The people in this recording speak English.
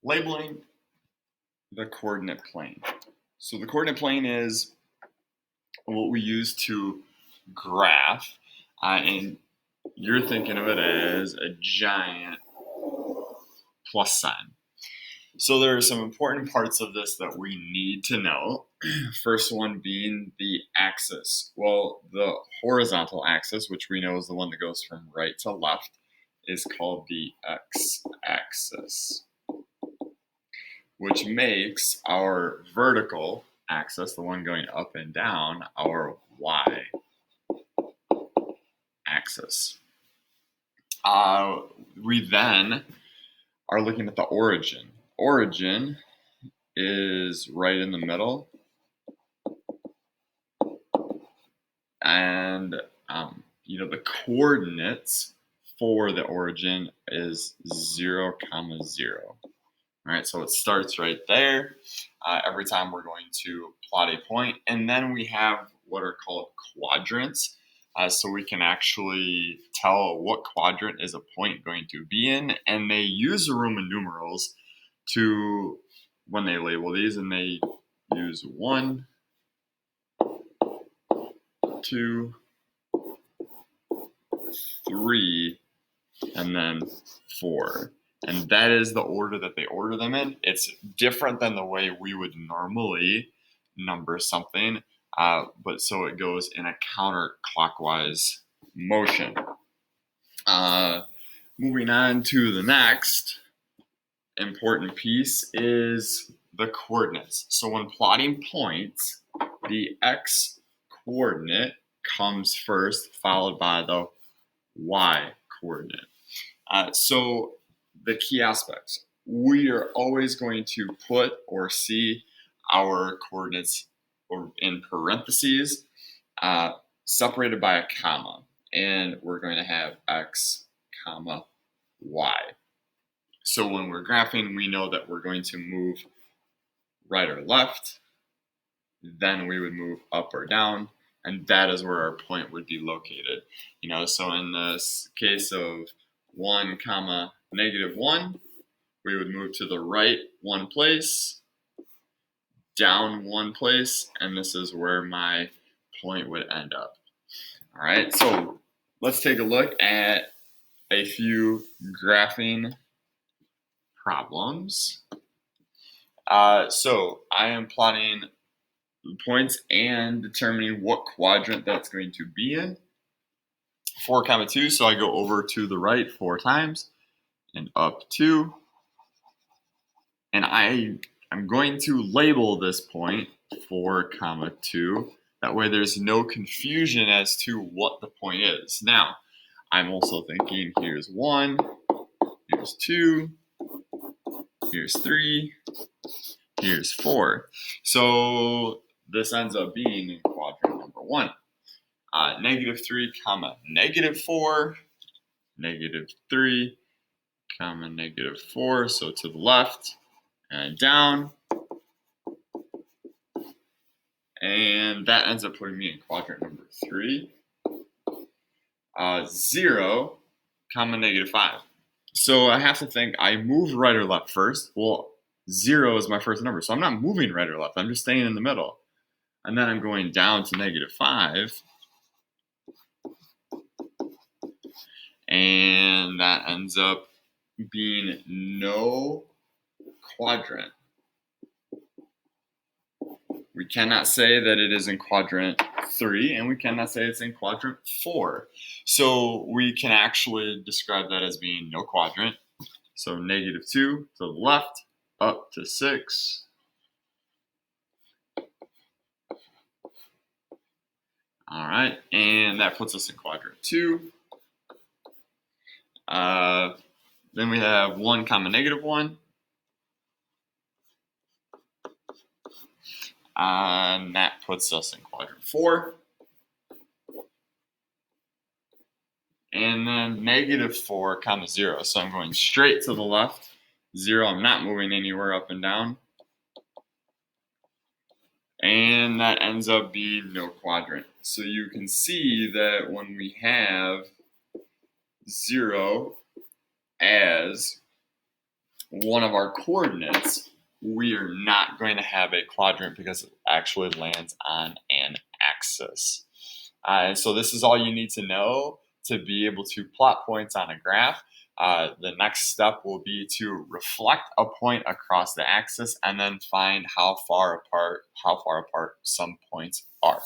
Labeling the coordinate plane. So the coordinate plane is what we use to graph, and you're thinking of it as a giant plus sign. So there are some important parts of this that we need to know. First one being the axis. Well, the horizontal axis, which we know is the one that goes from right to left, is called the x-axis, which makes our vertical axis, the one going up and down, our y-axis. We then are looking at the origin. Origin is right in the middle, and the coordinates for the origin is 0, 0. All right, so it starts right there. Every time we're going to plot a point, and then we have what are called quadrants. So we can actually tell what quadrant is a point going to be in, and they use the Roman numerals to when they label these, and they use 1, 2, 3, and then 4. And that is the order that they order them in. It's different than the way we would normally number something, but so it goes in a counterclockwise motion. Moving on to the next important piece is the coordinates. So when plotting points, the x coordinate comes first, followed by the y coordinate. So the key aspects, we are always going to put or see our coordinates or in parentheses, separated by a comma, and we're going to have x, comma, y. So when we're graphing, we know that we're going to move right or left, then we would move up or down, and that is where our point would be located. So in this case of 1, comma, -1, we would move to the right 1 place, down 1 place, and this is where my point would end up. All right, so let's take a look at a few graphing problems. So I am plotting points and determining what quadrant that's going to be in. 4, 2, so I go over to the right 4 times and up 2. And I'm going to label this point 4, 2. That way there's no confusion as to what the point is. Now, I'm also thinking here's 1, here's 2, here's 3, here's 4. So this ends up being in quadrant number 1. -3, comma, -4, -3, comma, -4. So to the left and down. And that ends up putting me in quadrant number 3. 0, comma, -5. So I have to think, I moved right or left first. Well, 0 is my first number, so I'm not moving right or left. I'm just staying in the middle. And then I'm going down to -5. And that ends up being no quadrant. We cannot say that it is in quadrant 3, and we cannot say it's in quadrant 4. So we can actually describe that as being no quadrant. So -2 to the left, up to 6. All right, and that puts us in quadrant 2. Then we have 1, comma, -1. And that puts us in quadrant 4. And then -4, comma, 0. So I'm going straight to the left. 0, I'm not moving anywhere up and down. And that ends up being no quadrant. So you can see that when we have 0 as one of our coordinates, we are not going to have a quadrant because it actually lands on an axis. And so this is all you need to know to be able to plot points on a graph. The next step will be to reflect a point across the axis and then find how far apart some points are.